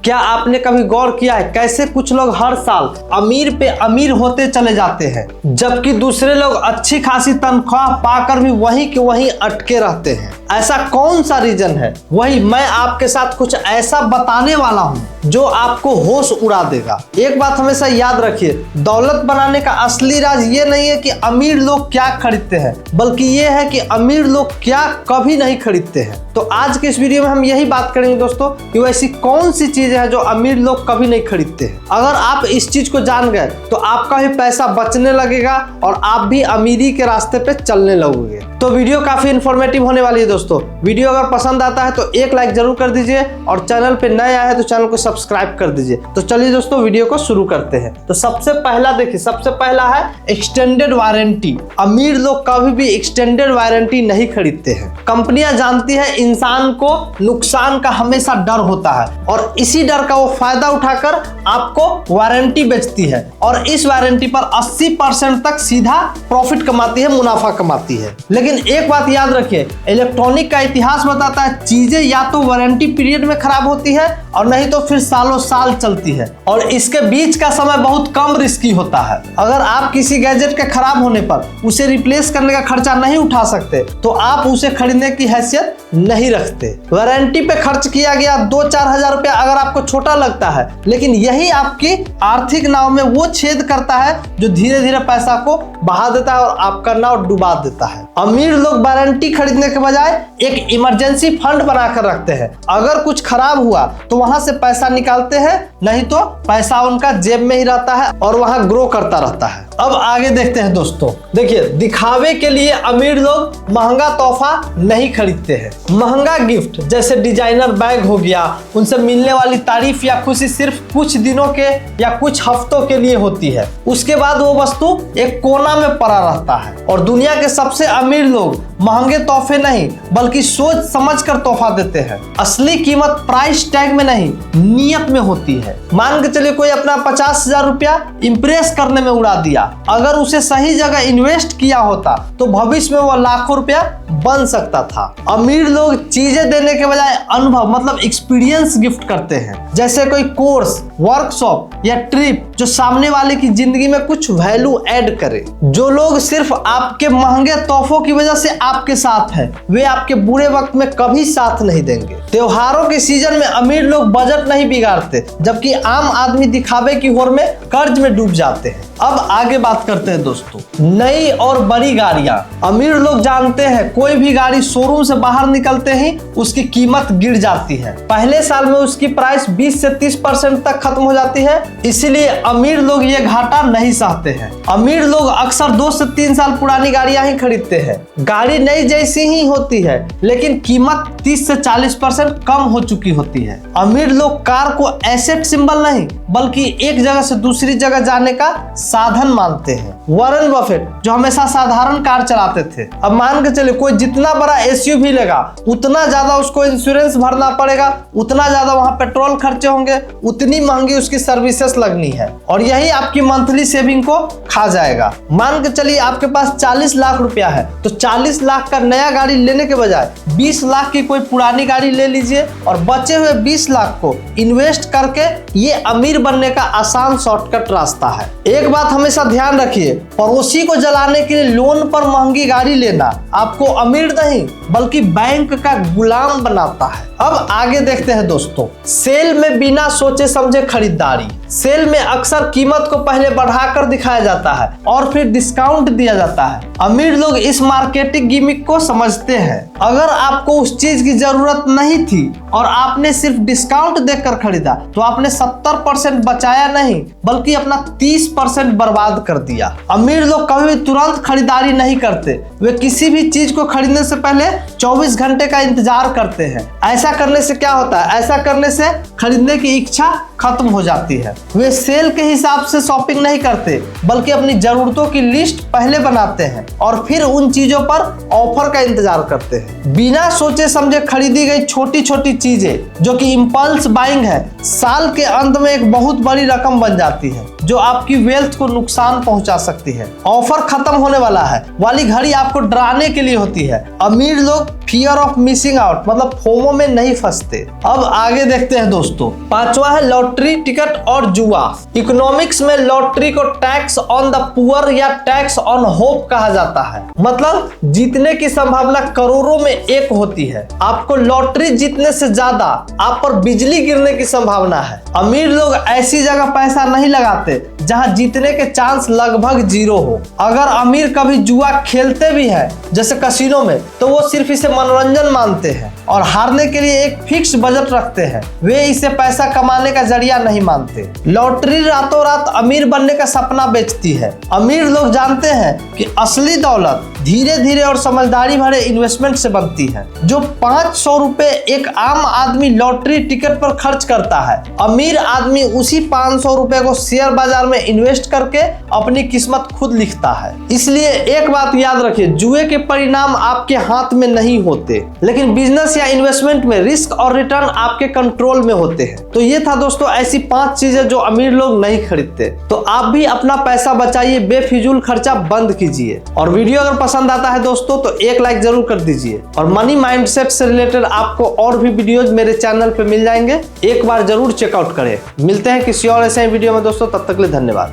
क्या आपने कभी गौर किया है कैसे कुछ लोग हर साल अमीर पे अमीर होते चले जाते हैं, जबकि दूसरे लोग अच्छी खासी तनख्वाह पाकर भी वहीं के वहीं अटके रहते हैं। ऐसा कौन सा रीजन है? वही मैं आपके साथ कुछ ऐसा बताने वाला हूं जो आपको होश उड़ा देगा। एक बात हमेशा याद रखिए, दौलत बनाने का असली राज ये नहीं है कि अमीर लोग क्या खरीदते हैं, बल्कि ये है कि अमीर लोग क्या कभी नहीं खरीदते हैं। तो आज के इस वीडियो में हम यही बात करेंगे दोस्तों कि वैसी कौन सी चीजें हैं जो अमीर लोग कभी नहीं खरीदते हैं। अगर आप इस चीज को जान गए तो आपका भी पैसा बचने लगेगा और आप भी अमीरी के रास्ते पे चलने लगोगे। तो वीडियो काफी इंफॉर्मेटिव होने वाली है दोस्तों। वीडियो अगर पसंद आता है तो एक लाइक जरूर कर दीजिए और चैनल पे नए आए हैं तो चैनल को सब्सक्राइब कर दीजिए। तो चलिए दोस्तों वीडियो को शुरू करते हैं। तो सबसे पहला है एक्सटेंडेड वारंटी। अमीर लोग कभी भी एक्सटेंडेड वारंटी नहीं खरीदते हैं। कंपनियां जानती है इंसान को नुकसान का हमेशा डर होता है और इसी डर का वो फायदा उठाकर आपको वारंटी बेचती है और इस वारंटी पर 80% तक सीधा प्रॉफिट कमाती है, मुनाफा कमाती है। लेकिन एक बात याद रखिए, इलेक्ट्रॉनिक का इतिहास बताता है चीजें या तो वारंटी पीरियड में खराब होती है और नहीं तो फिर सालों साल चलती है और इसके बीच का समय बहुत कम रिस्की होता है। अगर आप किसी गैजेट के खराब होने पर उसे रिप्लेस करने का खर्चा नहीं उठा सकते तो आप उसे खरीदने की हैसियत नहीं रखते। वारंटी पे खर्च किया गया 2-4 हजार रुपया अगर आपको छोटा लगता है, लेकिन यही आपकी आर्थिक नाव में वो छेद करता है जो धीरे धीरे पैसा को बहा देता है और आपका नाव डुबा देता है। अमीर लोग वारंटी खरीदने के बजाय एक इमरजेंसी फंड बनाकर रखते हैं। अगर कुछ खराब हुआ तो वहां से पैसा निकालते हैं, नहीं तो पैसा उनका जेब में ही रहता है और वहां ग्रो करता रहता है। अब आगे देखते हैं दोस्तों। देखिए, दिखावे के लिए अमीर लोग महंगा तोहफा नहीं खरीदते हैं। महंगा गिफ्ट जैसे डिजाइनर बैग हो गया, उनसे मिलने वाली तारीफ या खुशी सिर्फ कुछ दिनों के या कुछ हफ्तों के लिए होती है। उसके बाद वो वस्तु एक कोना में पड़ा रहता है। और दुनिया के सबसे अमीर लोग महंगे तोहफे नहीं बल्कि सोच समझ कर तोहफा देते हैं। असली कीमत प्राइस टैग में नहीं, नियत में होती है। मान के चलिए कोई अपना 50,000 रुपया इंप्रेस करने में उड़ा दिया, अगर उसे सही जगह इन्वेस्ट किया होता तो भविष्य में वह लाखों रुपया बन सकता था। अमीर लोग चीजें देने के बजाय अनुभव मतलब एक्सपीरियंस गिफ्ट करते हैं, जैसे कोई कोर्स, वर्कशॉप या ट्रिप जो सामने वाले की जिंदगी में कुछ वैल्यू ऐड करे। जो लोग सिर्फ आपके महंगे तोहफों की वजह से आपके साथ हैं, वे आपके बुरे वक्त में कभी साथ नहीं देंगे। त्योहारों के सीजन में अमीर लोग बजट नहीं बिगाड़ते, जबकि आम आदमी दिखावे की होड़ में कर्ज में डूब जाते हैं। अब आगे बात करते हैं दोस्तों, नई और बड़ी गाड़ियां। अमीर लोग जानते हैं कोई भी गाड़ी शोरूम से बाहर निकलते ही उसकी कीमत गिर जाती है। पहले साल में उसकी प्राइस 20 से 30% तक खत्म हो जाती है, इसीलिए अमीर लोग ये घाटा नहीं सहते हैं। अमीर लोग अक्सर 2 से 3 साल पुरानी गाड़ियां ही खरीदते हैं। गाड़ी नई जैसी ही होती है लेकिन कीमत 30 से 40% कम हो चुकी होती है। अमीर लोग कार को एसेट सिंबल नहीं बल्कि एक जगह से दूसरी जगह जाने का साधन मानते हैं। वॉरेन बफेट जो हमेशा साधारण कार चलाते थे, अब मान के चलिए कोई जितना बड़ा एसयूवी लेगा उतना ज्यादा उसको इंश्योरेंस भरना पड़ेगा, उतना ज्यादा वहां पेट्रोल खर्चे होंगे, उतनी महंगी उसकी सर्विसेज लगनी है और यही आपकी मंथली सेविंग को खा जाएगा। मान के चलिए आपके पास 40 लाख रुपया है तो 40 लाख का नया गाड़ी लेने के बजाय 20 लाख की कोई पुरानी गाड़ी ले लीजिए और बचे हुए 20 लाख को इन्वेस्ट करके ये अमीर बनने का आसान शॉर्टकट रास्ता है। एक बात हमेशा ध्यान रखिए, पड़ोसी को जलाने के लिए लोन पर महंगी गाड़ी लेना आपको अमीर नहीं बल्कि बैंक का गुलाम बनाता है। अब आगे देखते हैं दोस्तों, सेल में बिना सोचे समझे खरीदारी। सेल में अक्सर कीमत को पहले बढ़ाकर दिखाया जाता है और फिर डिस्काउंट दिया जाता है। अमीर लोग इस मार्केटिंग गिमिक को समझते हैं। अगर आपको उस चीज की जरूरत नहीं थी और आपने सिर्फ डिस्काउंट देखकर खरीदा तो आपने 70% बचाया नहीं बल्कि अपना 30% बर्बाद कर दिया। अमीर लोग कभी भी तुरंत खरीदारी नहीं करते, वे किसी भी चीज को खरीदने से पहले 24 घंटे का इंतजार करते हैं। ऐसा करने से क्या होता है? ऐसा करने से खरीदने की इच्छा खत्म हो जाती है। वे सेल के हिसाब से शॉपिंग नहीं करते बल्कि अपनी जरूरतों की लिस्ट पहले बनाते हैं और फिर उन चीजों पर ऑफर का इंतजार करते हैं। बिना सोचे समझे खरीदी गई छोटी छोटी चीजें जो कि इंपल्स बाइंग है, साल के अंत में एक बहुत बड़ी रकम बन जाती है। जो आपकी वेल्थ को नुकसान पहुंचा सकती है। ऑफर खत्म होने वाला है वाली घड़ी आपको डराने के लिए होती है। अमीर लोग फियर ऑफ मिसिंग आउट मतलब फोमो में नहीं फंसते। अब आगे देखते हैं दोस्तों। पांचवा है लॉटरी टिकट और जुआ। इकोनॉमिक्स में लॉटरी को टैक्स ऑन द पुअर या टैक्स ऑन होप कहा जाता है। मतलब जीतने की संभावना करोड़ों में एक होती है। आपको लॉटरी जीतने से ज्यादा आप पर बिजली गिरने की संभावना है। अमीर लोग ऐसी जगह पैसा नहीं लगाते जहां जीतने के चांस लगभग जीरो हो। अगर अमीर कभी जुआ खेलते भी है जैसे कसिनो में, तो वो सिर्फ इसे मनोरंजन मानते हैं और हारने के लिए एक फिक्स बजट रखते हैं। वे इसे पैसा कमाने का जरिया नहीं मानते। लॉटरी रातों रात अमीर बनने का सपना बेचती है। अमीर लोग जानते हैं कि असली दौलत धीरे धीरे और समझदारी भरे इन्वेस्टमेंट से बनती है। जो 500 रुपए एक आम आदमी लॉटरी टिकट पर खर्च करता है, अमीर आदमी उसी 500 रुपए को शेयर बाजार में इन्वेस्ट करके अपनी किस्मत खुद लिखता है। इसलिए एक बात याद रखिए, जुए के परिणाम आपके हाथ में नहीं होते, लेकिन बिजनेस या इन्वेस्टमेंट में रिस्क और रिटर्न आपके कंट्रोल में होते हैं। तो ये था दोस्तों ऐसी 5 चीजें जो अमीर लोग नहीं खरीदते। तो आप भी अपना पैसा बचाइए, बेफिजूल खर्चा बंद कीजिए। और वीडियो अगर पसंद आता है दोस्तों तो एक लाइक जरूर कर दीजिए। और मनी माइंडसेट से रिलेटेड आपको और भी वीडियोज मेरे चैनल पे मिल जाएंगे, एक बार जरूर चेकआउट करें। मिलते हैं किसी और ऐसे वीडियो में दोस्तों, तब तक के लिए धन्यवाद।